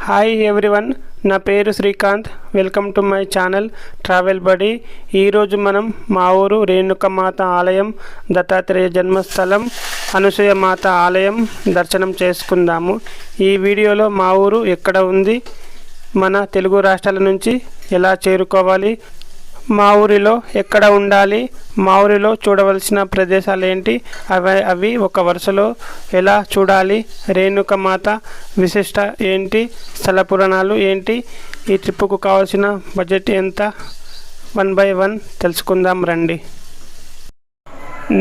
Hi everyone, నా పేరు Srikanth. Welcome to my channel travel buddy. ఈరోజు మనం మా ఊరు రేణుకమాత ఆలయం, దత్తాత్రేయ జన్మస్థలం, అనసూయ మాత ఆలయం దర్శనం చేసుకుందాము. ఈ వీడియోలో మా ఊరు ఎక్కడ ఉంది, మన తెలుగు రాష్ట్రాల నుంచి ఎలా చేరుకోవాలి, మా ఊరిలో ఎక్కడ ఉండాలి, మా ఊరిలో చూడవలసిన ప్రదేశాలు ఏంటి, అవి ఒక వరుసలో ఎలా చూడాలి, రేణుకమాత విశిష్ట ఏంటి, స్థల పురాణాలు ఏంటి, ఈ ట్రిప్పుకు కావాల్సిన బడ్జెట్ ఎంత, 1 by 1 తెలుసుకుందాం రండి.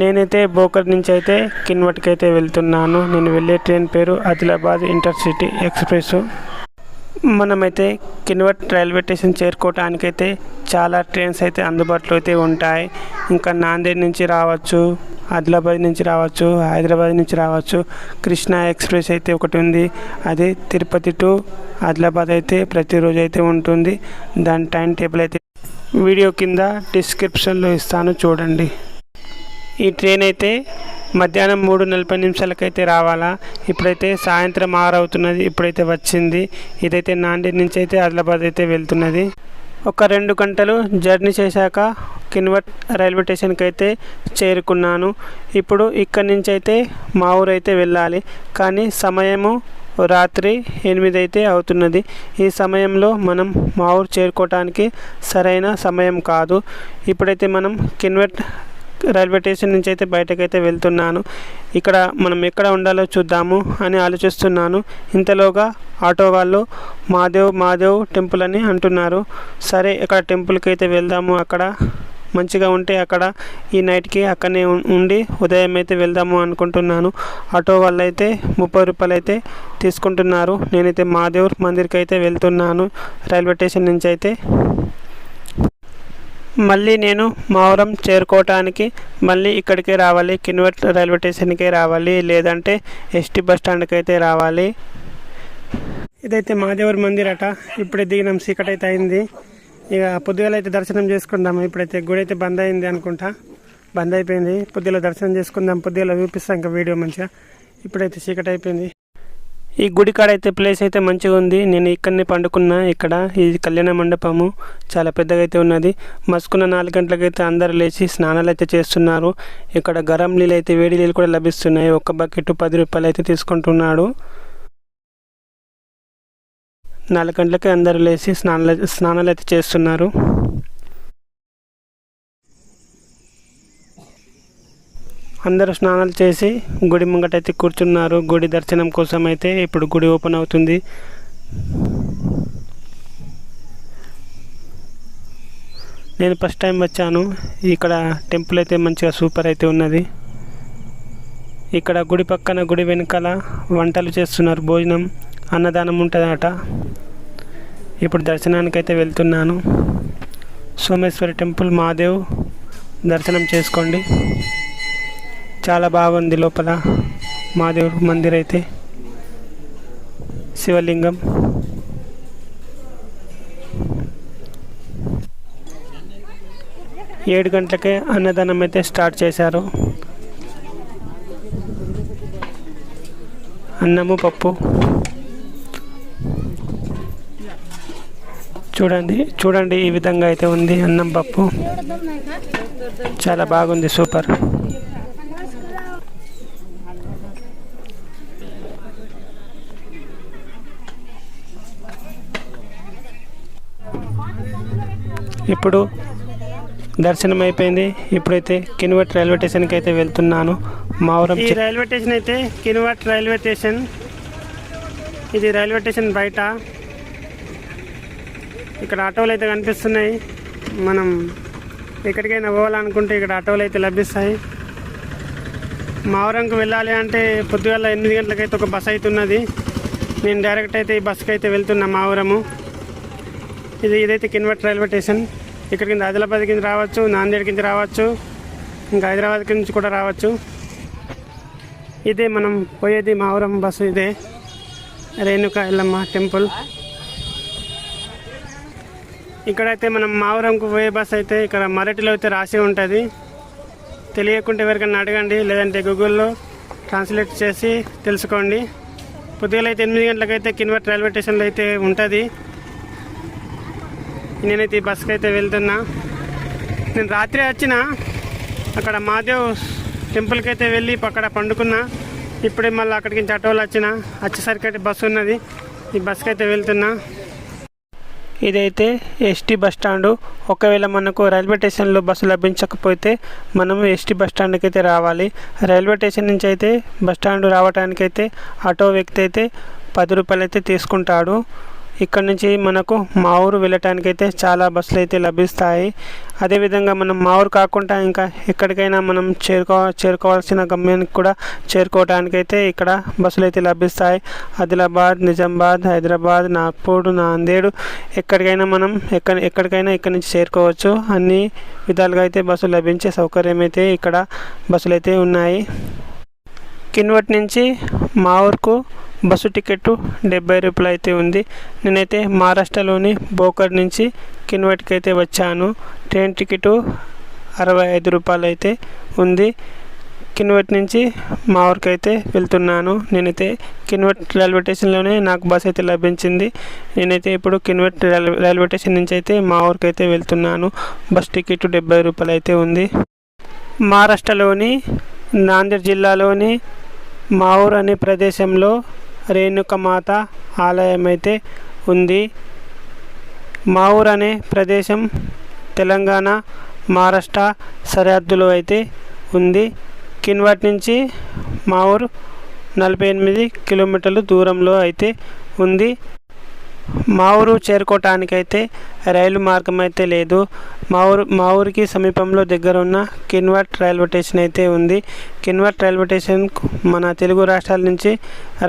నేనైతే బోకర్ నుంచి అయితే కిన్వట్కి అయితే వెళ్తున్నాను. నేను వెళ్ళే ట్రైన్ పేరు ఆదిలాబాద్ ఇంటర్సిటీ ఎక్స్ప్రెస్. మనమైతే కిన్వట్ రైల్వే స్టేషన్ చేరుకోవటానికైతే చాలా ట్రైన్స్ అయితే అందుబాటులో అయితే ఉంటాయి. ఇంకా నాందేడ్ నుంచి రావచ్చు, ఆదిలాబాద్ నుంచి రావచ్చు, హైదరాబాద్ నుంచి రావచ్చు. కృష్ణా ఎక్స్ప్రెస్ అయితే ఒకటి ఉంది, అది తిరుపతి టు ఆదిలాబాద్ అయితే ప్రతిరోజు అయితే ఉంటుంది. దాని టైం టేబుల్ అయితే వీడియో కింద డిస్క్రిప్షన్లో ఇస్తాను, చూడండి. ఈ ట్రైన్ అయితే మధ్యాహ్నం 3:40 అయితే రావాలా. ఇప్పుడైతే సాయంత్రం 6 అవుతున్నది, ఇప్పుడైతే వచ్చింది. ఇదైతే నాందేడ్ నుంచి అయితే ఆదిలాబాద్ అయితే వెళ్తున్నది. ఒక 2 గంటలు జర్నీ చేశాక కిన్వట్ రైల్వే స్టేషన్కి అయితే చేరుకున్నాను. ఇప్పుడు ఇక్కడి నుంచి అయితే మా ఊరు అయితే వెళ్ళాలి, కానీ సమయము రాత్రి 8 అయితే అవుతున్నది. ఈ సమయంలో మనం మా ఊరు చేరుకోవటానికి సరైన సమయం కాదు. ఇప్పుడైతే మనం కిన్వట్ రైల్వే స్టేషన్ నుంచి అయితే బయటకైతే వెళ్తున్నాను. ఇక్కడ మనం ఎక్కడ ఉండాలో చూద్దాము అని ఆలోచిస్తున్నాను. ఇంతలోగా ఆటో వాళ్ళు మాదేవ్ టెంపుల్ అని అంటున్నారు. సరే, ఇక్కడ టెంపుల్కి అయితే వెళ్దాము. అక్కడ మంచిగా ఉంటే అక్కడ ఈ నైట్కి అక్కడనే ఉండి ఉదయం అయితే వెళ్దాము అనుకుంటున్నాను. ఆటో వాళ్ళు అయితే 30 రూపాయలు అయితే తీసుకుంటున్నారు. నేనైతే మాదేవ్ మందిర్కి అయితే వెళ్తున్నాను రైల్వే స్టేషన్ నుంచి అయితే. మళ్ళీ నేను మావరం చేరుకోవటానికి మళ్ళీ ఇక్కడికే రావాలి, కిన్వట్ రైల్వే స్టేషన్కే రావాలి, లేదంటే ఎస్టీ బస్ స్టాండ్కి అయితే రావాలి. ఇదైతే మాదేవర్ మందిర్ అట. ఇప్పుడే దిగినాం, చీకటి అయితే అయింది. ఇక పొద్దుగాల అయితే దర్శనం చేసుకుందాము. ఇప్పుడైతే గుడి అయితే బంద్ అయింది అనుకుంటా, బంద్ అయిపోయింది. పొద్దుగాల దర్శనం చేసుకుందాం, పొద్దుగాల చూపిస్తాం ఇంకా వీడియో మంచిగా. ఇప్పుడైతే చీకటి అయిపోయింది. ఈ గుడి కాడ అయితే ప్లేస్ అయితే మంచిగా ఉంది. నేను ఇక్కడనే పండుకున్నా. ఇక్కడ ఈ కళ్యాణ మండపము చాలా పెద్దగా అయితే ఉన్నది. మసుకున్న 4 గంటలకైతే అందరు లేచి స్నానాలు అయితే చేస్తున్నారు. ఇక్కడ గరం నీళ్ళు అయితే, వేడి నీళ్ళు కూడా లభిస్తున్నాయి. ఒక్క బకెట్ 10 రూపాయలు అయితే తీసుకుంటున్నాడు. 4 గంటలకే అందరు లేచి స్నానాలు అయితే చేస్తున్నారు. అందరూ స్నానాలు చేసి గుడి ముంగట అయితే కూర్చున్నారు. గుడి దర్శనం కోసం అయితే ఇప్పుడు గుడి ఓపెన్ అవుతుంది. నేను ఫస్ట్ టైం వచ్చాను. ఇక్కడ టెంపుల్ అయితే మంచిగా సూపర్ అయితే ఉన్నది. ఇక్కడ గుడి పక్కన, గుడి వెనకాల వంటలు చేస్తున్నారు, భోజనం, అన్నదానం ఉంటుందట. ఇప్పుడు దర్శనానికి అయితే వెళ్తున్నాను. సోమేశ్వరి టెంపుల్, మాదేవ్ దర్శనం చేసుకోండి. చాలా బాగుంది లోపల మాదేవ్ మందిర్ అయితే. శివలింగం. ఏడు గంటలకే అన్నదానం అయితే స్టార్ట్ చేశారు. అన్నము పప్పు చూడండి ఈ విధంగా అయితే ఉంది. అన్నం పప్పు చాలా బాగుంది, సూపర్. ఇప్పుడు దర్శనం అయిపోయింది. ఇప్పుడైతే కిన్వట్ రైల్వే స్టేషన్కి అయితే వెళ్తున్నాను. మావరం ఈ రైల్వే స్టేషన్ అయితే కిన్వట్ రైల్వే స్టేషన్. ఇది రైల్వే స్టేషన్ బయట. ఇక్కడ ఆటోలు అయితే కనిపిస్తున్నాయి. మనం ఎక్కడికైనా పోవాలనుకుంటే ఇక్కడ ఆటోలు అయితే లభిస్తాయి. మావరంకి వెళ్ళాలి అంటే పొద్దుగాల 8 గంటలకైతే ఒక బస్ అవుతున్నది. నేను డైరెక్ట్ అయితే ఈ బస్కి అయితే వెళ్తున్నా మావరము. ఇదైతే కిన్వట్ రైల్వే స్టేషన్. ఇక్కడ కింద ఆదిలాబాద్ కింద రావచ్చు, నాందేడ్ కింద రావచ్చు, ఇంకా హైదరాబాద్ కింద కూడా రావచ్చు. ఇదే మనం పోయేది మావరం బస్సు. ఇదే రేణుక ఎల్లమ్మ టెంపుల్. ఇక్కడైతే మనం మావరంకు పోయే బస్సు అయితే ఇక్కడ మరాఠీలో అయితే రాసి ఉంటుంది. తెలియకుంటే ఎవరికైనా అడగండి, లేదంటే గూగుల్లో ట్రాన్స్లేట్ చేసి తెలుసుకోండి. పొద్దుగాల అయితే 8 గంటలకైతే కిన్వట్ రైల్వే స్టేషన్లో అయితే ఉంటుంది. నేనైతే ఈ బస్కి అయితే వెళ్తున్నా. నేను రాత్రి వచ్చిన అక్కడ మాదేవ్ టెంపుల్కి అయితే వెళ్ళి అక్కడ పండుకున్నా. ఇప్పుడే మళ్ళీ అక్కడికి ఆటోలు వచ్చేసరికి అయితే బస్సు ఉన్నది. ఈ బస్కి అయితే వెళ్తున్నా. ఇదైతే ఎస్టీ బస్ స్టాండు. ఒకవేళ మనకు రైల్వే స్టేషన్లో బస్సు లభించకపోతే మనం ఎస్టీ బస్ స్టాండ్కి అయితే రావాలి. రైల్వే స్టేషన్ నుంచి అయితే బస్ స్టాండ్ రావడానికైతే ఆటో వ్యక్తి అయితే 10 రూపాయలు అయితే తీసుకుంటాడు. ఇక్కడ నుంచి మనకు మా ఊరు వెళ్ళటానికైతే చాలా బస్సులు అయితే లభిస్తాయి. అదేవిధంగా మనం మా ఊరు కాకుండా ఇంకా ఎక్కడికైనా మనం చేరుకోవాల్సిన గమ్యానికి కూడా చేరుకోవడానికైతే ఇక్కడ బస్సులు అయితే లభిస్తాయి. ఆదిలాబాద్, నిజామాబాద్, హైదరాబాద్, నాగ్పూర్, నాందేడ్ ఎక్కడికైనా మనం ఎక్కడికైనా ఇక్కడ నుంచి చేరుకోవచ్చు. అన్ని విధాలుగా అయితే బస్సులు లభించే సౌకర్యం అయితే ఇక్కడ బస్సులు అయితే ఉన్నాయి. కిన్వట్ నుంచి మా ఊరుకు బస్సు టికెట్ 70 రూపాయలు అయితే ఉంది. నేనైతే మహారాష్ట్రలోని బోకర్ నుంచి కిన్వట్కి అయితే వచ్చాను. ట్రైన్ టికెట్ 65 రూపాయలు అయితే ఉంది. కిన్వట్ నుంచి మా ఊరికి అయితే వెళ్తున్నాను. నేనైతే కిన్వట్ రైల్వే స్టేషన్లోనే నాకు బస్ అయితే లభించింది. నేనైతే ఇప్పుడు కిన్వట్ రైల్వే స్టేషన్ నుంచి అయితే మా ఊరికి అయితే వెళ్తున్నాను. బస్ టికెట్ 70 రూపాయలు అయితే ఉంది. మహారాష్ట్రలోని నాందేడ్ జిల్లాలోని మా ఊరు అనే ప్రదేశంలో రేణుకమాత ఆలయం అయితే ఉంది. మా ఊరు అనే ప్రదేశం తెలంగాణ, మహారాష్ట్ర సరిహద్దులో అయితే ఉంది. కిన్వట్ నుంచి మా ఊరు 48 కిలోమీటర్ల దూరంలో అయితే ఉంది. మా ఊరు చేరుకోవటానికైతే రైలు మార్గం అయితే లేదు. మా ఊరికి సమీపంలో దగ్గర ఉన్న కిన్వట్ రైల్వే స్టేషన్ అయితే ఉంది. కిన్వట్ రైల్వే స్టేషన్ మన తెలుగు రాష్ట్రాల నుంచి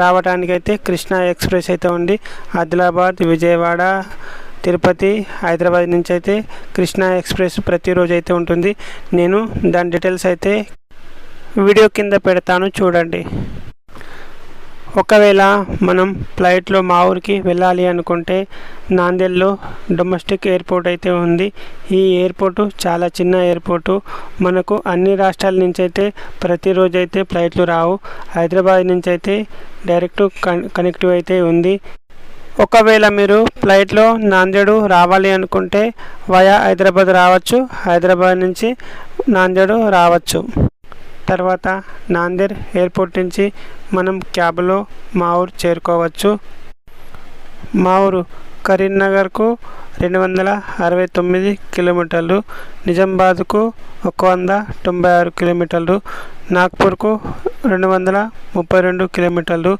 రావడానికైతే కృష్ణా ఎక్స్ప్రెస్ అయితే ఉంది. ఆదిలాబాద్, విజయవాడ, తిరుపతి, హైదరాబాద్ నుంచి అయితే కృష్ణా ఎక్స్ప్రెస్ ప్రతిరోజు అయితే ఉంటుంది. నేను దాని డీటెయిల్స్ అయితే వీడియో కింద పెడతాను, చూడండి. ఒకవేళ మనం ఫ్లైట్లో మా ఊరికి వెళ్ళాలి అనుకుంటే నాందేడ్లో డొమెస్టిక్ ఎయిర్పోర్ట్ అయితే ఉంది. ఈ ఎయిర్పోర్టు చాలా చిన్న ఎయిర్పోర్టు. మనకు అన్ని రాష్ట్రాల నుంచి అయితే ప్రతిరోజు అయితే ఫ్లైట్లు రావు. హైదరాబాద్ నుంచి అయితే డైరెక్ట్ కనెక్టివ్ అయితే ఉంది. ఒకవేళ మీరు ఫ్లైట్లో నాందేడ్ రావాలి అనుకుంటే వయా హైదరాబాద్ రావచ్చు. హైదరాబాద్ నుంచి నాందేడ్ రావచ్చు. తర్వాత నాందేడ్ ఎయిర్పోర్ట్ నుంచి మనం క్యాబ్లో మా ఊరు చేరుకోవచ్చు. మా ఊరు కరీంనగర్కు 269 కిలోమీటర్లు, నిజామాబాద్కు 196 కిలోమీటర్లు, నాగ్పూర్కు 232 కిలోమీటర్లు,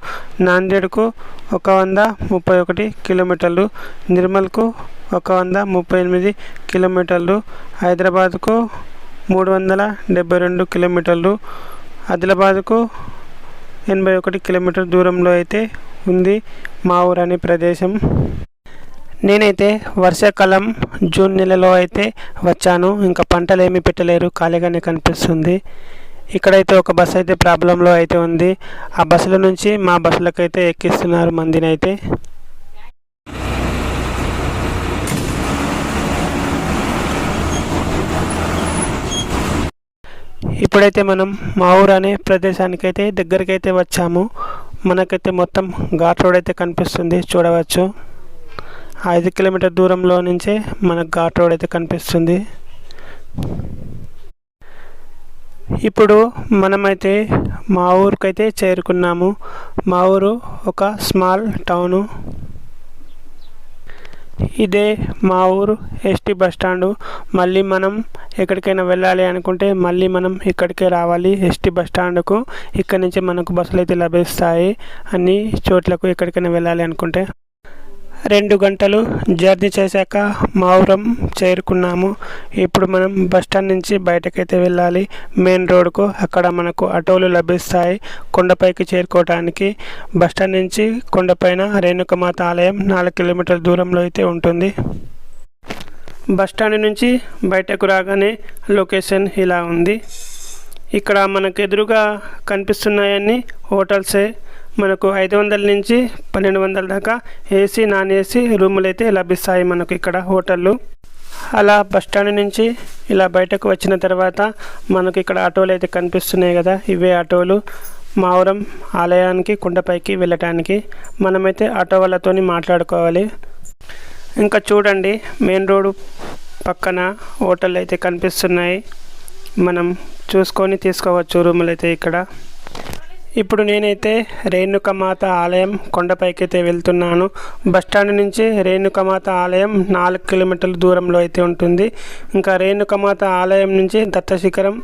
నాందేడ్కు 131 కిలోమీటర్లు, నిర్మల్కు 138 కిలోమీటర్లు, హైదరాబాద్కు 372 కిలోమీటర్లు, ఆదిలాబాద్కు 81 కిలోమీటర్ దూరంలో అయితే ఉంది మా ఊరు అనే ప్రదేశం. నేనైతే వర్షాకాలం జూన్ నెలలో అయితే వచ్చాను. ఇంకా పంటలు ఏమీ పెట్టలేరు, ఖాళీగానే కనిపిస్తుంది. ఇక్కడైతే ఒక బస్సు అయితే ప్రాబ్లంలో అయితే ఉంది. ఆ బస్సుల నుంచి మా బస్సులకైతే ఎక్కిస్తున్నారు మందిని అయితే. ఇప్పుడైతే మనం మా ఊరు అనే ప్రదేశానికైతే దగ్గరికి వచ్చాము. మనకైతే మొత్తం ఘాట్ రోడ్ అయితే కనిపిస్తుంది, చూడవచ్చు. 5 కిలోమీటర్ దూరంలో నుంచే మనకు ఘాట్ రోడ్ అయితే కనిపిస్తుంది. ఇప్పుడు మనమైతే మా ఊరికైతే చేరుకున్నాము. మా ఊరు ఒక స్మాల్ టౌను. ఇదే మా ఊరు ఎస్టీ బస్ స్టాండు. మళ్ళీ మనం ఎక్కడికైనా వెళ్ళాలి అనుకుంటే మళ్ళీ మనం ఇక్కడికే రావాలి, ఎస్టీ బస్ స్టాండ్కు. ఇక్కడ నుంచి మనకు బస్సులు అయితే లభిస్తాయి అన్ని చోట్లకు ఎక్కడికైనా వెళ్ళాలి అనుకుంటే. 2 గంటలు జర్నీ చేశాక మా ఊరం చేరుకున్నాము. ఇప్పుడు మనం బస్ స్టాండ్ నుంచి బయటకైతే వెళ్ళాలి, మెయిన్ రోడ్కు. అక్కడ మనకు ఆటోలు లభిస్తాయి కొండపైకి చేరుకోవడానికి. బస్ స్టాండ్ నుంచి కొండపైన రేణుకమాత ఆలయం 4 కిలోమీటర్ల దూరంలో అయితే ఉంటుంది. బస్ స్టాండ్ నుంచి బయటకు రాగానే లొకేషన్ ఇలా ఉంది. ఇక్కడ మనకు ఎదురుగా కనిపిస్తున్నాయన్నీ హోటల్సే. మనకు 500 నుంచి 1200 దాకా ఏసీ, నాన్ ఏసీ రూములు అయితే లభిస్తాయి మనకు ఇక్కడ హోటళ్ళు. అలా బస్ స్టాండ్ నుంచి ఇలా బయటకు వచ్చిన తర్వాత మనకు ఇక్కడ ఆటోలు అయితే కనిపిస్తున్నాయి కదా, ఇవే ఆటోలు. మావురం ఆలయానికి కొండపైకి వెళ్ళటానికి మనమైతే ఆటో వాళ్ళతోని మాట్లాడుకోవాలి. ఇంకా చూడండి, మెయిన్ రోడ్డు పక్కన హోటల్ అయితే కనిపిస్తున్నాయి. మనం చూసుకొని తీసుకోవచ్చు రూములు అయితే ఇక్కడ. ఇప్పుడు నేనైతే రేణుకమాత ఆలయం కొండపైకి అయితే వెళ్తున్నాను. బస్టాండ్ నుంచి రేణుకమాత ఆలయం 4 కిలోమీటర్ల దూరంలో అయితే ఉంటుంది. ఇంకా రేణుకమాత ఆలయం నుంచి దత్తశిఖరం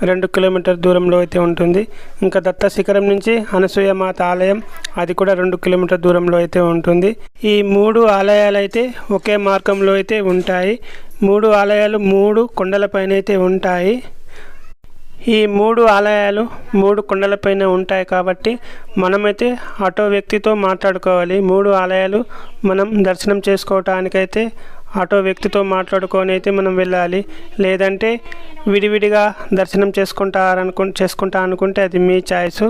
2 కిలోమీటర్ల దూరంలో అయితే ఉంటుంది. ఇంకా దత్తశిఖరం నుంచి అనసూయమాత ఆలయం అది కూడా 2 కిలోమీటర్ల దూరంలో అయితే ఉంటుంది. ఈ 3 ఆలయాలు అయితే ఒకే మార్గంలో అయితే ఉంటాయి. 3 ఆలయాలు 3 కొండలపైన అయితే ఉంటాయి. ఈ 3 ఆలయాలు 3 కొండలపైన ఉంటాయి కాబట్టి మనమైతే ఆటో వ్యక్తితో మాట్లాడుకోవాలి. 3 ఆలయాలు మనం దర్శనం చేసుకోవటానికైతే ఆటో వ్యక్తితో మాట్లాడుకొని అయితే మనం వెళ్ళాలి. లేదంటే విడివిడిగా దర్శనం చేసుకుంటా అనుకుంటే అది మీ ఛాయిస్.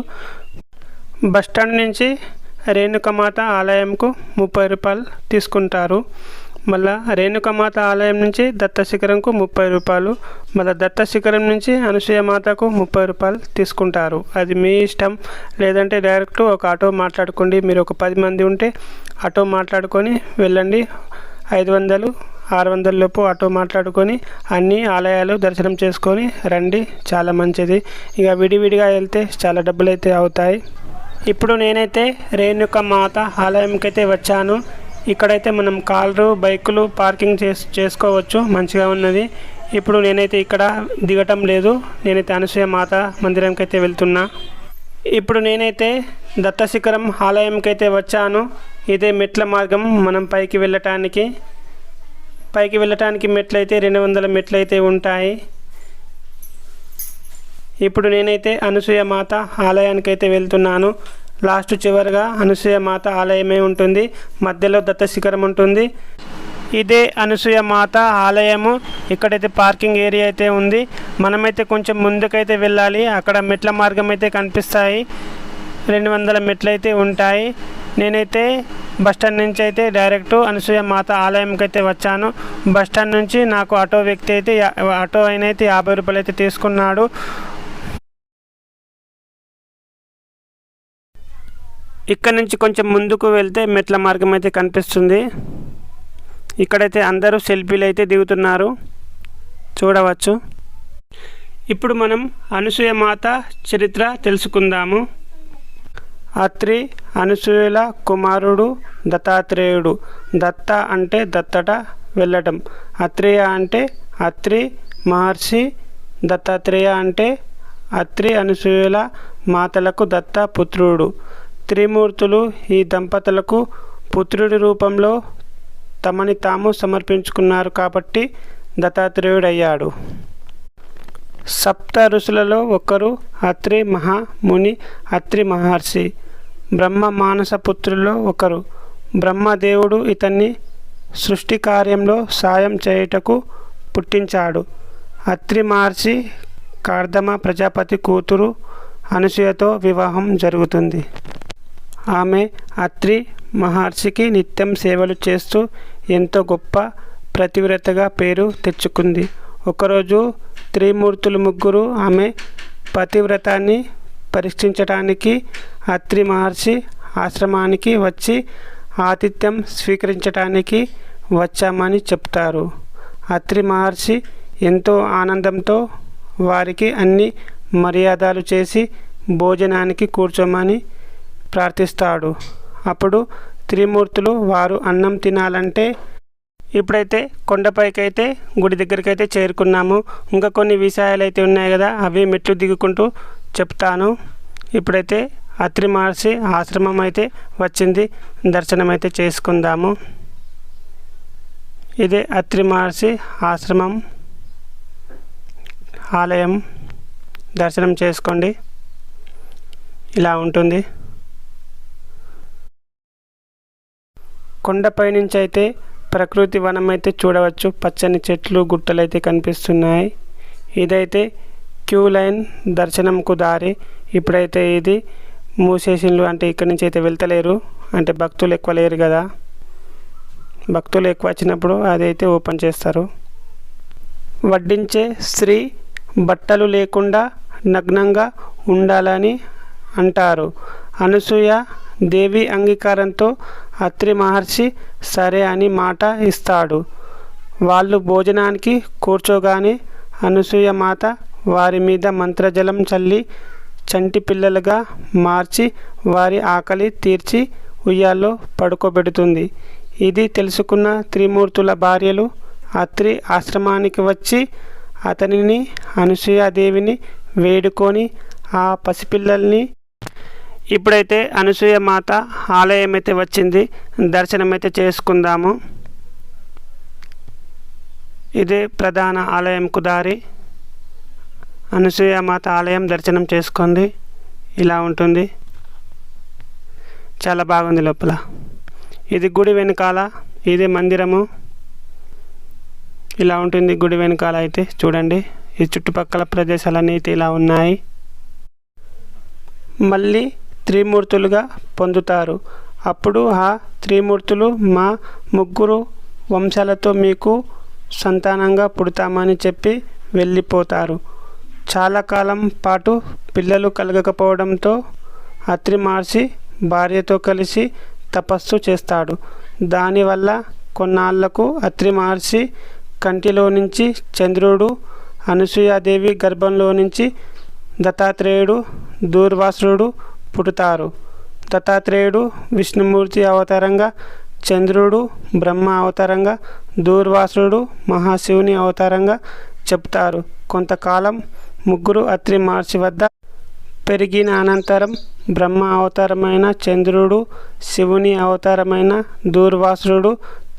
బస్టాండ్ నుంచి రేణుకమాత ఆలయంకు 30 రూపాయలు తీసుకుంటారు. మళ్ళీ రేణుకమాత ఆలయం నుంచి దత్తశిఖరంకు 30 రూపాయలు, మళ్ళీ దత్తశిఖరం నుంచి అనసూయమాతకు 30 రూపాయలు తీసుకుంటారు. అది మీ ఇష్టం. లేదంటే డైరెక్ట్ ఒక ఆటో మాట్లాడుకోండి. మీరు ఒక 10 మంది ఉంటే ఆటో మాట్లాడుకొని వెళ్ళండి. 500 600 లోపు ఆటో మాట్లాడుకొని అన్ని ఆలయాలు దర్శనం చేసుకొని రండి. చాలా మంచిది. ఇక విడివిడిగా వెళ్తే చాలా డబ్బులు అయితే అవుతాయి. ఇప్పుడు నేనైతే రేణుకమాత ఆలయంకి అయితే వచ్చాను. ఇక్కడైతే మనం కార్లు బైకులు పార్కింగ్ చేసుకోవచ్చు, మంచిగా ఉన్నది. ఇప్పుడు నేనైతే ఇక్కడ దిగటం లేదు. నేనైతే అనసూయమాత మందిరంకి అయితే వెళ్తున్నా. ఇప్పుడు నేనైతే దత్తశిఖరం ఆలయంకి అయితే వచ్చాను. ఇదే మెట్ల మార్గం మనం పైకి వెళ్ళటానికి మెట్లు అయితే 200 మెట్లు అయితే ఉంటాయి. ఇప్పుడు నేనైతే అనసూయమాత ఆలయానికి అయితే వెళ్తున్నాను. లాస్ట్ చివరిగా అనసూయమాత ఆలయమే ఉంటుంది. మధ్యలో దత్తశిఖరం ఉంటుంది. ఇదే అనసూయమాత ఆలయము. ఇక్కడైతే పార్కింగ్ ఏరియా అయితే ఉంది. మనమైతే కొంచెం ముందుకైతే వెళ్ళాలి. అక్కడ మెట్ల మార్గం అయితే కనిపిస్తాయి. 200 మెట్లు అయితే ఉంటాయి. నేనైతే బస్టాండ్ నుంచి అయితే డైరెక్ట్ అనసూయమాత ఆలయంకి అయితే వచ్చాను. బస్టాండ్ నుంచి నాకు ఆటో ఆయన అయితే 50 రూపాయలు అయితే తీసుకున్నాడు. ఇక్కడ నుంచి కొంచెం ముందుకు వెళ్తే మెట్ల మార్గం అయితే కనిపిస్తుంది. ఇక్కడైతే అందరూ సెల్ఫీలు అయితే దిగుతున్నారు, చూడవచ్చు. ఇప్పుడు మనం అనసూయమాత చరిత్ర తెలుసుకుందాము. అత్రి అనసూయల కుమారుడు దత్తాత్రేయుడు. దత్త అంటే దత్తట వెళ్ళటం, అత్రేయ అంటే అత్రి మహర్షి, దత్తాత్రేయ అంటే అత్రి అనసూయల మాతలకు దత్త పుత్రుడు. త్రిమూర్తులు ఈ దంపతులకు పుత్రుడి రూపంలో తమని తాము సమర్పించుకున్నారు కాబట్టి దత్తాత్రేయుడయ్యాడు. సప్త ఋషులలో ఒకరు అత్రి మహాముని, అత్రి మహర్షి. బ్రహ్మ మానస పుత్రుల్లో ఒకరు. బ్రహ్మదేవుడు ఇతన్ని సృష్టి కార్యంలో సాయం చేయుటకు పుట్టించాడు. అత్రి మహర్షి కార్దమ ప్రజాపతి కూతురు అనసూయతో వివాహం జరుగుతుంది. ఆమె అత్రి మహర్షికి నిత్యం సేవలు చేస్తూ ఎంతో గొప్ప పతివ్రతగా పేరు తెచ్చుకుంది. ఒకరోజు త్రిమూర్తులు ముగ్గురు ఆమె పతివ్రతాన్ని పరీక్షించడానికి అత్రి మహర్షి ఆశ్రమానికి వచ్చి ఆతిథ్యం స్వీకరించడానికి వచ్చామని చెప్తారు. అత్రి మహర్షి ఎంతో ఆనందంతో వారికి అన్ని మర్యాదలు చేసి భోజనానికి కూర్చోమని ప్రార్థిస్తాడు. అప్పుడు త్రిమూర్తులు వారు అన్నం తినాలంటే, ఇప్పుడైతే కొండపైకి అయితే గుడి దగ్గరికి అయితే చేరుకున్నాము. ఇంకా కొన్ని విషయాలు అయితే ఉన్నాయి కదా, అవి మెట్లు దిగుకుంటూ చెప్తాను. ఇప్పుడైతే అత్రి మహర్షి ఆశ్రమం అయితే వచ్చింది, దర్శనం అయితే చేసుకుందాము. ఇదే అత్రి మహర్షి ఆశ్రమం ఆలయం. దర్శనం చేసుకోండి, ఇలా ఉంటుంది. కొండపై నుంచి అయితే ప్రకృతి వనం అయితే చూడవచ్చు. పచ్చని చెట్లు గుట్టలు అయితే కనిపిస్తున్నాయి. ఇదైతే క్యూ లైన్ దర్శనంకు దారి. ఇప్పుడైతే ఇది మూసేసిండ్రు, అంటే ఇక్కడి నుంచి అయితే వెళ్తలేరు, అంటే భక్తులు ఎక్కువ లేరు కదా. భక్తులు ఎక్కువ వచ్చినప్పుడు అదైతే ఓపెన్ చేస్తారు. వడ్డించే స్త్రీ బట్టలు లేకుండా నగ్నంగా ఉండాలని అంటారు. అనసూయ దేవి అంగీకారంతో అత్రి మహర్షి సరే అని మాట ఇస్తాడు. వాళ్ళు భోజనానికి కూర్చోగానే అనసూయ మాత వారి మీద మంత్రజలం చల్లి చంటి పిల్లలుగా మార్చి వారి ఆకలి తీర్చి ఉయ్యాల్లో పడుకోబెడుతుంది. ఇది తెలుసుకున్న త్రిమూర్తుల భార్యలు అత్రి ఆశ్రమానికి వచ్చి అతనిని అనసూయాదేవిని వేడుకొని ఆ పసిపిల్లల్ని ఇప్పుడైతే అనసూయ మాత ఆలయం అయితే వచ్చింది, దర్శనం అయితే చేసుకుందాము. ఇదే ప్రధాన ఆలయంకు దారి. అనసూయ మాత ఆలయం దర్శనం చేసుకుంది. ఇలా ఉంటుంది, చాలా బాగుంది లోపల. ఇది గుడి వెనకాల, ఇదే మందిరము. ఇలా ఉంటుంది గుడి వెనకాల అయితే చూడండి. ఈ చుట్టుపక్కల ప్రదేశాలన్నీ అయితే ఇలా ఉన్నాయి. మళ్ళీ త్రిమూర్తులుగా పొందుతారు. అప్పుడు ఆ త్రిమూర్తులు మా ముగ్గురు వంశాలతో మీకు సంతానంగా పుడతామని చెప్పి వెళ్ళిపోతారు. చాలా కాలం పాటు పిల్లలు కలగకపోవడంతో అత్రి మహర్షి భార్యతో కలిసి తపస్సు చేస్తాడు. దానివల్ల కొన్నాళ్లకు అత్రి మహర్షి కంటిలో నుంచి చంద్రుడు, అనసూయాదేవి గర్భంలో నుంచి దత్తాత్రేయుడు, దూర్వాసుడు పుడతారు. దత్తాత్రేయుడు విష్ణుమూర్తి అవతారంగా, చంద్రుడు బ్రహ్మ అవతారంగా, దూర్వాసుడు మహాశివుని అవతారంగా చెప్తారు. కొంతకాలం ముగ్గురు అత్రి మహర్షి వద్ద పెరిగిన అనంతరం బ్రహ్మ అవతారమైన చంద్రుడు, శివుని అవతారమైన దూర్వాసుడు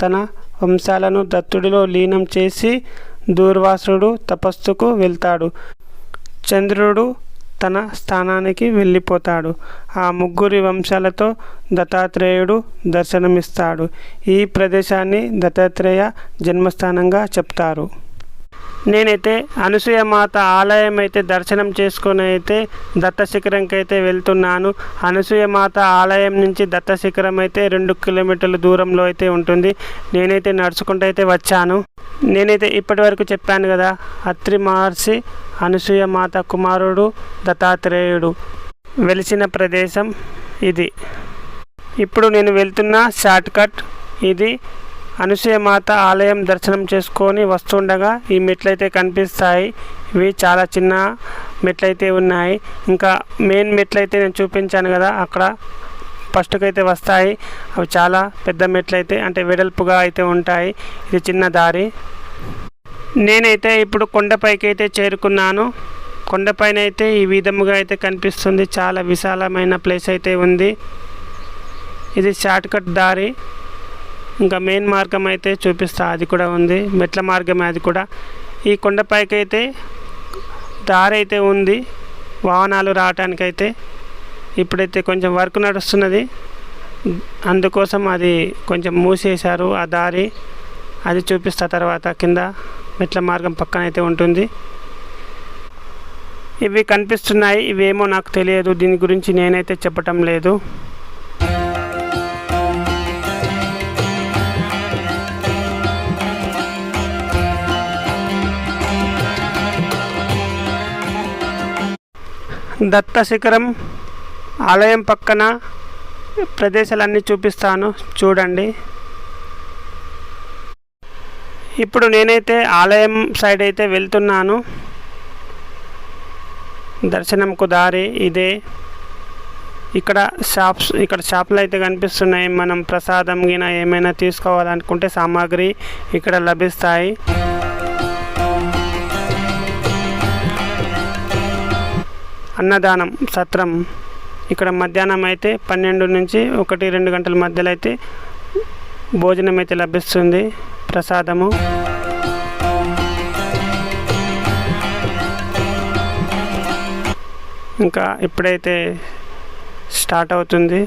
తన వంశాలను దత్తుడిలో లీనం చేసి దూర్వాసుడు తపస్సుకు వెళ్తాడు. చంద్రుడు తన స్థానానికి వెళ్ళిపోతాడు. ఆ ముగ్గురి వంశాలతో దత్తాత్రేయుడు దర్శనమిస్తాడు. ఈ ప్రదేశాన్ని దత్తాత్రేయ జన్మస్థానంగా చెప్తారు. నేనైతే అనసూయ మాత ఆలయం అయితే దర్శనం చేసుకొని అయితే దత్తశిఖరంకి అయితే వెళ్తున్నాను. అనసూయ మాత ఆలయం నుంచి దత్తశిఖరం అయితే 2 కిలోమీటర్ల దూరంలో అయితే ఉంటుంది. నేనైతే నడుచుకుంటూ అయితే వచ్చాను. నేనైతే ఇప్పటి వరకు చెప్పాను కదా, అత్రి మహర్షి అనసూయ మాత కుమారుడు దత్తాత్రేయుడు వెలిసిన ప్రదేశం ఇది. ఇప్పుడు నేను వెళ్తున్న షార్ట్కట్ ఇది. అనసూయ మాత ఆలయం దర్శనం చేసుకొని వస్తుండగా ఈ మెట్లయితే కనిపిస్తాయి. ఇవి చాలా చిన్న మెట్లయితే ఉన్నాయి. ఇంకా మెయిన్ మెట్లయితే నేను చూపించాను కదా, అక్కడ ఫస్ట్కి అయితే వస్తాయి. అవి చాలా పెద్ద మెట్లయితే అంటే వెడల్పుగా అయితే ఉంటాయి. ఇది చిన్న దారి. నేనైతే ఇప్పుడు కొండపైకి అయితే చేరుకున్నాను. కొండపైన అయితే ఈ విధముగా అయితే కనిపిస్తుంది. చాలా విశాలమైన ప్లేస్ అయితే ఉంది. ఇది షార్ట్కట్ దారి. ఇంకా మెయిన్ మార్గం అయితే చూపిస్తా, అది కూడా ఉంది, మెట్ల మార్గమే అది కూడా. ఈ కొండపైకి అయితే దారి అయితే ఉంది వాహనాలు రావటానికైతే. ఇప్పుడైతే కొంచెం వర్క్ నడుస్తున్నది, అందుకోసం అది కొంచెం మూసేశారు ఆ దారి. అది చూపిస్తా తర్వాత. కింద మెట్ల మార్గం పక్కన అయితే ఉంటుంది. ఇవి కనిపిస్తున్నాయి, ఇవేమో నాకు తెలియదు, దీని గురించి నేనైతే చెప్పటం లేదు. దత్తశిఖరం ఆలయం పక్కన ప్రదేశాలన్నీ చూపిస్తాను చూడండి. ఇప్పుడు నేనైతే ఆలయం సైడ్ అయితే వెళ్తున్నాను. దర్శనంకు దారి ఇదే. ఇక్కడ షాప్లు అయితే కనిపిస్తున్నాయి. మనం ప్రసాదం గిన ఏమైనా తీసుకోవాలనుకుంటే సామాగ్రి ఇక్కడ లభిస్తాయి. అన్నదానం సత్రం ఇక్కడ మధ్యాహ్నం అయితే 12 నుంచి 1-2 గంటల మధ్యలో అయితే భోజనం అయితే లభిస్తుంది, ప్రసాదము. ఇంకా ఇప్పుడైతే స్టార్ట్ అవుతుంది,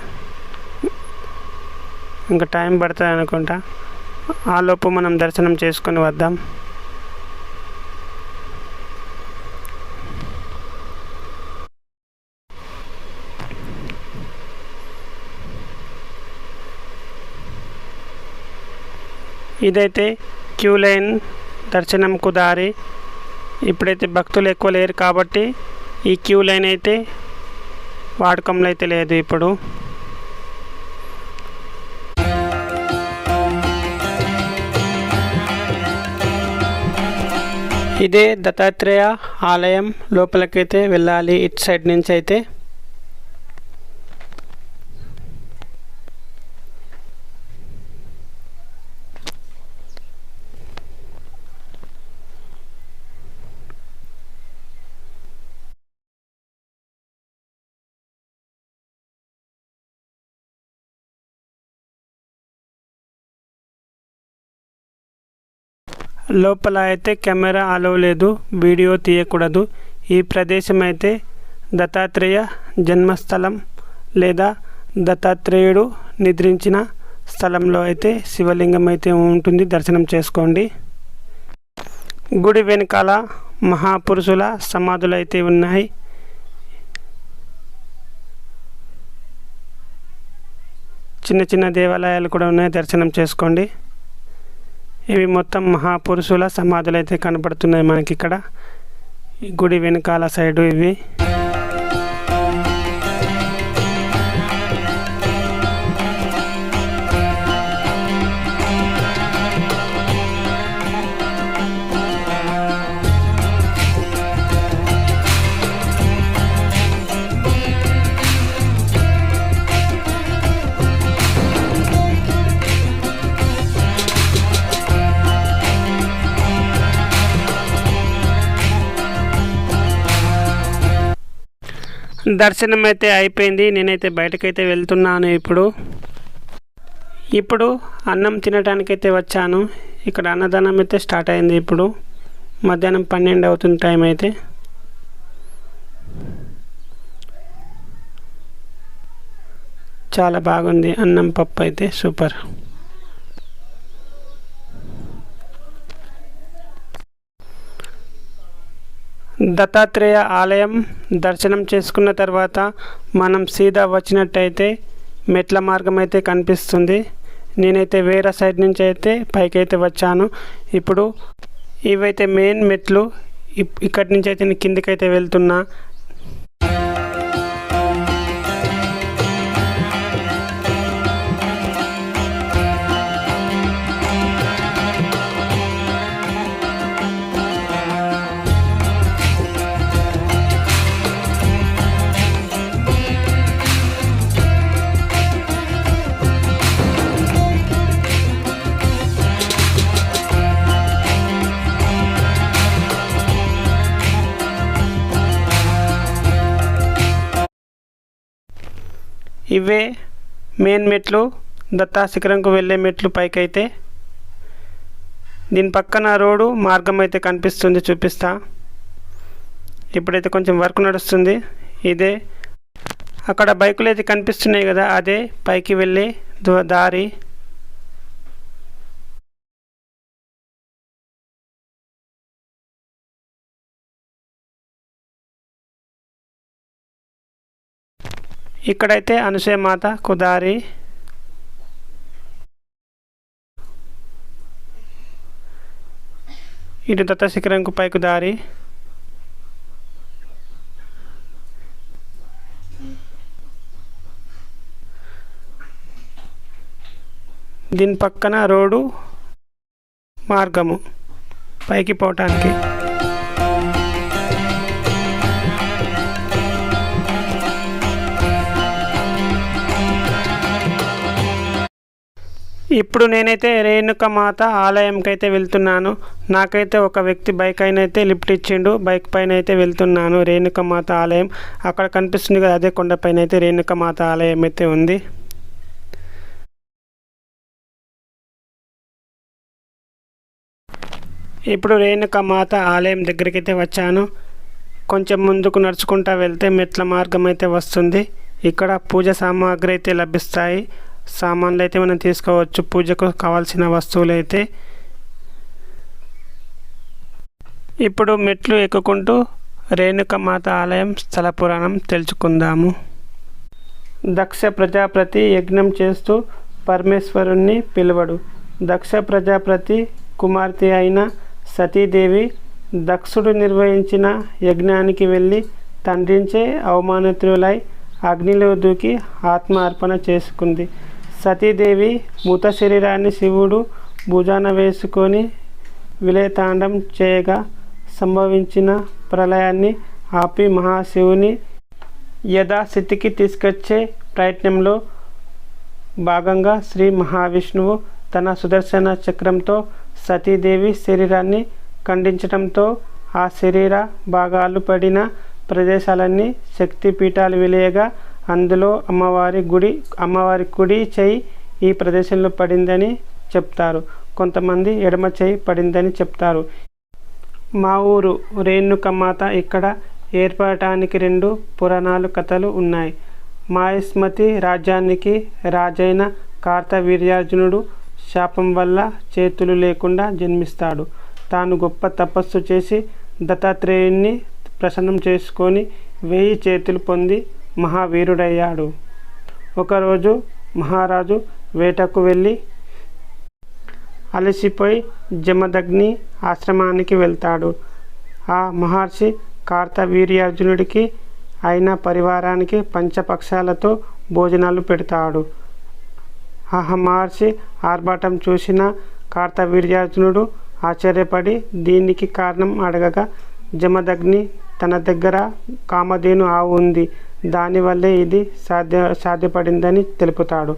ఇంకా టైం పడుతుంది అనుకుంటా. ఆలోపు మనం దర్శనం చేసుకొని వద్దాం. ఇదైతే క్యూ లైన్ దర్శనంకు దారి. ఇప్పుడైతే భక్తులు ఎక్కువ లేరు కాబట్టి ఈ క్యూ లైన్ అయితే వాడకంలో అయితే లేదు ఇప్పుడు. ఇదే దత్తాత్రేయ ఆలయం. లోపలికైతే వెళ్ళాలి ఇటు సైడ్ నుంచి అయితే. లోపల అయితే కెమెరా అలౌ లేదు, వీడియో తీయకూడదు. ఈ ప్రదేశం అయితే దత్తాత్రేయ జన్మస్థలం లేదా దత్తాత్రేయుడు నిద్రించిన స్థలంలో అయితే శివలింగం అయితే ఉంటుంది. దర్శనం చేసుకోండి. గుడి వెనకాల మహాపురుషుల సమాధులు అయితే ఉన్నాయి. చిన్న చిన్న దేవాలయాలు కూడా ఉన్నాయి, దర్శనం చేసుకోండి. ఇవి మొత్తం మహాపురుషుల సమాధులు అయితే కనపడుతున్నాయి మనకి ఇక్కడ ఈ గుడి వెనకాల సైడు. ఇవి దర్శనం అయితే అయిపోయింది. నేనైతే బయటకైతే వెళ్తున్నాను. ఇప్పుడు అన్నం తినడానికైతే వచ్చాను. ఇక్కడ అన్నదానం అయితే స్టార్ట్ అయింది. ఇప్పుడు మధ్యాహ్నం 12 అవుతుంది టైం అయితే. చాలా బాగుంది అన్నం పప్పు అయితే, సూపర్. దత్తాత్రేయ ఆలయం దర్శనం చేసుకున్న తర్వాత మనం సీదా వచ్చినట్టయితే మెట్ల మార్గం అయితే కనిపిస్తుంది. నేనైతే వేరే సైడ్ నుంచి అయితే పైకైతే వచ్చాను. ఇప్పుడు ఇవైతే మెయిన్ మెట్లు. ఇక్కడి నుంచి అయితే నేను కిందికైతే వెళ్తున్నా. ఇవే మెయిన్ మెట్లు, దత్తా శిఖరంకు వెళ్ళే మెట్లు పైకైతే. దీని పక్కన రోడ్డు మార్గం అయితే కనిపిస్తుంది, చూపిస్తా. ఇప్పుడైతే కొంచెం వర్క్ నడుస్తుంది. ఇదే అక్కడ బైకులు అయితే కనిపిస్తున్నాయి కదా, అదే పైకి వెళ్ళే దారి. ఇక్కడైతే అనసూయమాత కుదారి. ఇటు దత్త శిఖరంకు పైకు దారి. దీని పక్కన రోడ్డు మార్గము పైకి పోవటానికి. ఇప్పుడు నేనైతే రేణుకమాత ఆలయంకి అయితే వెళ్తున్నాను. నాకైతే ఒక వ్యక్తి బైక్ అయితే లిఫ్ట్ ఇచ్చిండు. బైక్ పైన అయితే వెళ్తున్నాను. రేణుకమాత ఆలయం అక్కడ కనిపిస్తుంది కదా, అదే కొండపైన అయితే రేణుకమాత ఆలయం అయితే ఉంది. ఇప్పుడు రేణుకమాత ఆలయం దగ్గరికి అయితే వచ్చాను. కొంచెం ముందుకు నడుచుకుంటూ వెళ్తే మెట్ల మార్గం అయితే వస్తుంది. ఇక్కడ పూజ సామాగ్రి అయితే లభిస్తాయి. సామాన్లు అయితే మనం తీసుకోవచ్చు, పూజకు కావాల్సిన వస్తువులు అయితే. ఇప్పుడు మెట్లు ఎక్కుకుంటూ రేణుకమాత ఆలయం స్థల పురాణం తెలుసుకుందాము. దక్ష ప్రజాపతి యజ్ఞం చేస్తూ పరమేశ్వరుణ్ణి పిలువడు. దక్ష ప్రజాపతి కుమార్తె అయిన సతీదేవి దక్షుడు నిర్వహించిన యజ్ఞానికి వెళ్ళి తండ్రించే అవమానితులై అగ్నిలో దూకి ఆత్మ అర్పణ చేసుకుంది. సతీదేవి మృత శరీరాన్ని శివుడు భుజాన వేసుకొని విలయతాండం చేయగా సంభవించిన ప్రళయాన్ని ఆపి మహాశివుని యథాస్థితికి తీసుకొచ్చే ప్రయత్నంలో భాగంగా శ్రీ మహావిష్ణువు తన సుదర్శన చక్రంతో సతీదేవి శరీరాన్ని ఖండించడంతో ఆ శరీర భాగాలు పడిన ప్రదేశాలన్నీ శక్తిపీఠాలు వెలియగా అందులో అమ్మవారి కుడి చేయి ఈ ప్రదేశంలో పడిందని చెప్తారు. కొంతమంది ఎడమ చేయి పడిందని చెప్తారు. మా ఊరు రేణుకమాత ఇక్కడ ఏర్పడటానికి 2 పురాణాలు కథలు ఉన్నాయి. మాహిష్మతి రాజ్యానికి రాజైన కార్తవీర్యార్జునుడు శాపం వల్ల చేతులు లేకుండా జన్మిస్తాడు. తాను గొప్ప తపస్సు చేసి దత్తాత్రేయుణ్ణి ప్రసన్నం చేసుకొని 1000 చేతులు పొంది మహావీరుడయ్యాడు. ఒకరోజు మహారాజు వేటకు వెళ్ళి అలసిపోయి జమదగ్ని ఆశ్రమానికి వెళ్తాడు. ఆ మహర్షి కార్తవీర్యార్జునుడికి అయిన పరివారానికి పంచపక్షాలతో భోజనాలు పెడతాడు. ఆ మహర్షి ఆర్భాటం చూసిన కార్తవీర్యార్జునుడు ఆశ్చర్యపడి దీనికి కారణం అడగగా జమదగ్ని తన దగ్గర కామధేను ఆవు ఉంది, దానివల్లే ఇది సాధ్యపడిందని తెలుపుతాడు.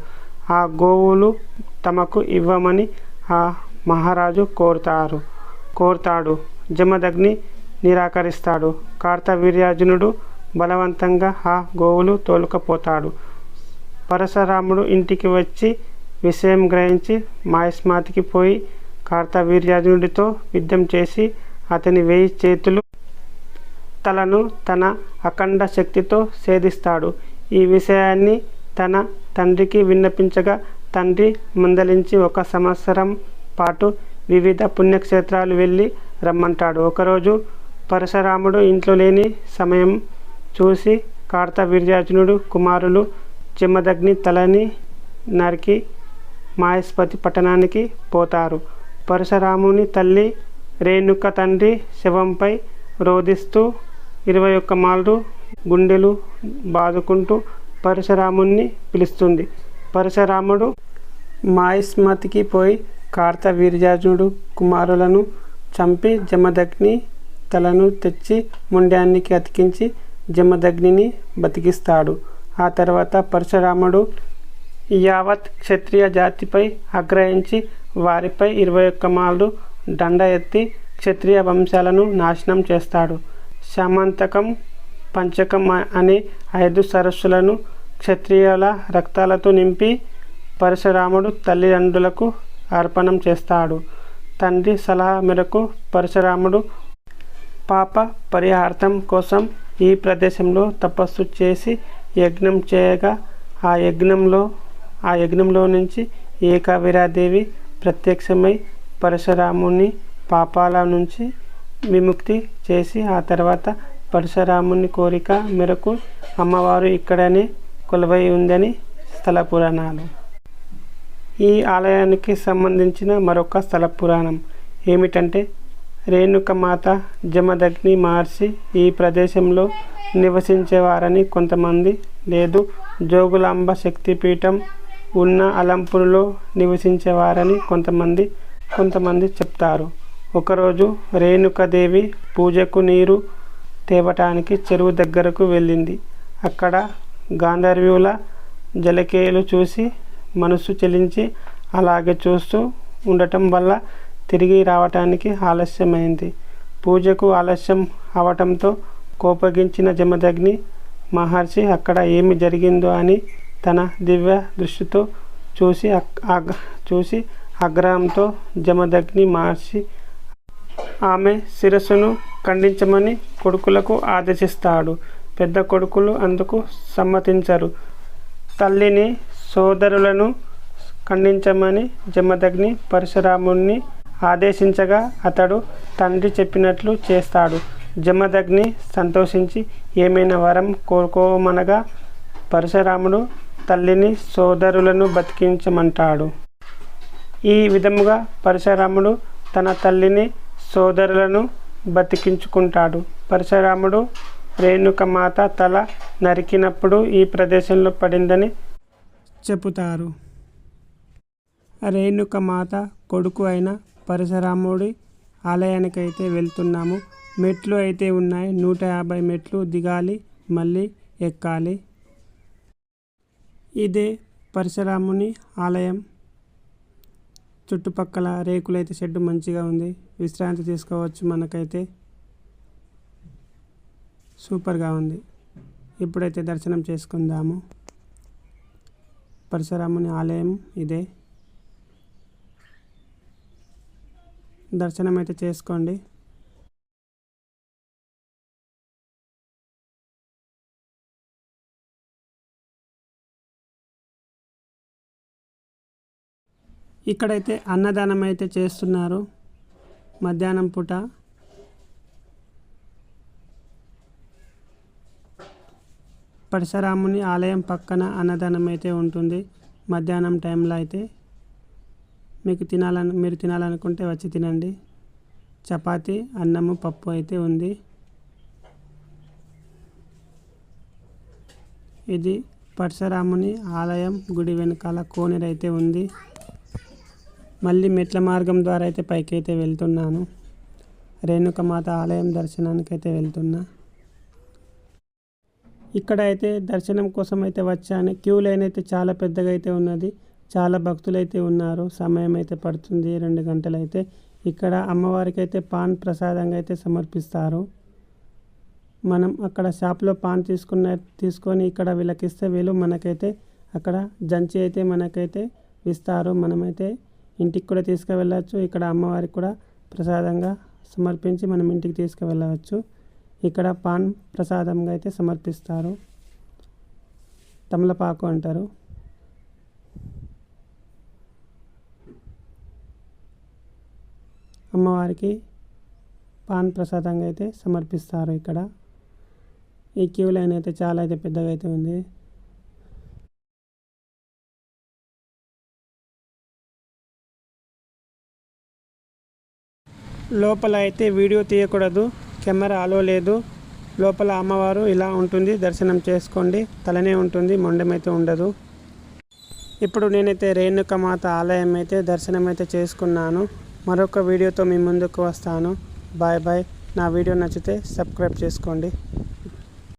ఆ గోవులు తమకు ఇవ్వమని ఆ మహారాజు కోరుతాడు. జమదగ్ని నిరాకరిస్తాడు. కార్తవీర్యార్జునుడు బలవంతంగా ఆ గోవులు తోలుకపోతాడు. పరశురాముడు ఇంటికి వచ్చి విషయం గ్రహించి మాహిష్మతికి పోయి కార్తవీర్యార్జునుడితో యుద్ధం చేసి అతని 1000 చేతులు తలను తన అఖండ శక్తితో ఛేదిస్తాడు. ఈ విషయాన్ని తన తండ్రికి విన్నపించగా తండ్రి మందలించి 1 సంవత్సరం పాటు వివిధ పుణ్యక్షేత్రాలు వెళ్ళి రమ్మంటాడు. ఒకరోజు పరశురాముడు ఇంట్లో లేని సమయం చూసి కార్తవీర్యార్జునుడు కుమారులు జమదగ్ని తలని నరికి మాహిష్మతి పట్టణానికి పోతారు. పరశురాముని తల్లి రేణుక తండ్రి శవంపై రోదిస్తూ 21 మార్లు గుండెలు బాదుకుంటూ పరశురాముణ్ణి పిలుస్తుంది. పరశురాముడు మాహిష్మతికి పోయి కార్తవీర్యార్జునుడు కుమారులను చంపి జమదగ్ని తలను తెచ్చి ముండానికి అతికించి జమదగ్నిని బతికిస్తాడు. ఆ తర్వాత పరశురాముడు యావత్ క్షత్రియ జాతిపై ఆగ్రహించి వారిపై 21 మార్లు దండ ఎత్తి క్షత్రియ వంశాలను నాశనం చేస్తాడు. శామంతకం, పంచకం అనే 5 సరస్సులను క్షత్రియుల రక్తాలతో నింపి పరశురాముడు తల్లిదండ్రులకు అర్పణం చేస్తాడు. తండ్రి సలహా మేరకు పరశురాముడు పాప పరిహారార్థం కోసం ఈ ప్రదేశంలో తపస్సు చేసి యజ్ఞం చేయగా ఆ యజ్ఞంలో నుంచి ఏకవీరాదేవి ప్రత్యక్షమై పరశురాముని పాపాల నుంచి విముక్తి చేసి ఆ తర్వాత పరశురాముని కోరిక మేరకు అమ్మవారు ఇక్కడనే కొలువై ఉందని స్థల పురాణాలు. ఈ ఆలయానికి సంబంధించిన మరొక స్థల పురాణం ఏమిటంటే రేణుకమాత జమదగ్ని మహర్షి ఈ ప్రదేశంలో నివసించేవారని కొంతమంది, లేదు జోగులాంబ శక్తిపీఠం ఉన్న అలంపూర్లో నివసించేవారని కొంతమంది చెప్తారు. ఒకరోజు రేణుకాదేవి పూజకు నీరు తేవటానికి చెరువు దగ్గరకు వెళ్ళింది. అక్కడ గాంధర్వుల జలకేలు చూసి మనసు చెలించి అలాగే చూస్తూ ఉండటం వల్ల తిరిగి రావటానికి ఆలస్యమైంది. పూజకు ఆలస్యం అవటంతో కోపగించిన జమదగ్ని మహర్షి అక్కడ ఏమి జరిగిందో అని తన దివ్య దృష్టితో చూసి ఆగ్రహంతో జమదగ్ని మహర్షి ఆమె శిరస్సును ఖండించమని కొడుకులకు ఆదేశిస్తాడు. పెద్ద కొడుకులు అందుకు సమ్మతించరు. తల్లిని సోదరులను ఖండించమని జమదగ్ని పరశురాముణ్ణి ఆదేశించగా అతడు తండ్రి చెప్పినట్లు చేస్తాడు. జమదగ్ని సంతోషించి ఏమైనా వరం కోరుకోమనగా పరశురాముడు తల్లిని సోదరులను బతికించమంటాడు. ఈ విధముగా పరశురాముడు తన తల్లిని సోదరులను బతికించుకుంటాడు. పరశురాముడు రేణుకమాత తల నరికినప్పుడు ఈ ప్రదేశంలో పడిందని చెబుతారు. రేణుక మాత కొడుకు అయిన పరశురాముడి ఆలయానికైతే వెళ్తున్నాము. మెట్లు అయితే ఉన్నాయి, 150 మెట్లు దిగాలి, మళ్ళీ ఎక్కాలి. ఇదే పరశురాముని ఆలయం. చుట్టుపక్కల రేకులైతే షెడ్ మంచిగా ఉంది, విశ్రాంతి తీసుకోవచ్చు. మనకైతే సూపర్గా ఉంది. ఇప్పుడైతే దర్శనం చేసుకుందాము. పరశురాముని ఆలయం ఇదే. దర్శనం అయితే చేసుకోండి. ఇక్కడైతే అన్నదానం అయితే చేస్తున్నారు మధ్యాహ్నం పూట. పరశురాముని ఆలయం పక్కన అన్నదానం అయితే ఉంటుంది. మధ్యాహ్నం టైంలో అయితే మీరు తినాలనుకుంటే వచ్చి తినండి. చపాతి, అన్నము, పప్పు అయితే ఉంది. ఇది పరశురాముని ఆలయం గుడి వెనకాల కోనేరు అయితే ఉంది. మళ్ళీ మెట్ల మార్గం ద్వారా అయితే పైకి అయితే వెళ్తున్నాను. రేణుకమాత ఆలయం దర్శనానికి అయితే వెళ్తున్నా. ఇక్కడ అయితే దర్శనం కోసం అయితే వచ్చాను. క్యూ లైన్ అయితే చాలా పెద్దగా అయితే ఉన్నది. చాలా భక్తులు అయితే ఉన్నారు. సమయం అయితే పడుతుంది, 2 గంటలు అయితే. ఇక్కడ అమ్మవారికి అయితే పాన్ ప్రసాదంగా అయితే సమర్పిస్తారు. మనం అక్కడ షాప్లో పాన్ తీసుకొని ఇక్కడ వీళ్ళకిస్తే వీళ్ళు మనకైతే అక్కడ జంచి అయితే మనకైతే ఇస్తారు. మనమైతే ఇంటికి కూడా తీసుకువెళ్ళవచ్చు. ఇక్కడ అమ్మవారికి కూడా ప్రసాదంగా సమర్పించి మనం ఇంటికి తీసుకువెళ్ళవచ్చు. ఇక్కడ పాన్ ప్రసాదంగా అయితే సమర్పిస్తారు. తమలపాకు అంటారు. అమ్మవారికి పాన్ ప్రసాదంగా అయితే సమర్పిస్తారు. ఇక్కడ ఈ క్యూ లైన్ అయితే చాలా అయితే పెద్దగా అయితే ఉంది. లోపల అయితే వీడియో తీయకూడదు, కెమెరా అలో లేదు. లోపల అమ్మవారు ఇలా ఉంటుంది. దర్శనం చేసుకోండి. తలనే ఉంటుంది, మొండం అయితే ఉండదు. ఇప్పుడు నేనైతే రేణుకమాత ఆలయం అయితే దర్శనం అయితే చేసుకున్నాను. మరొక వీడియోతో మీ ముందుకు వస్తాను. Bye bye. నా వీడియో నచ్చితే సబ్స్క్రైబ్ చేసుకోండి.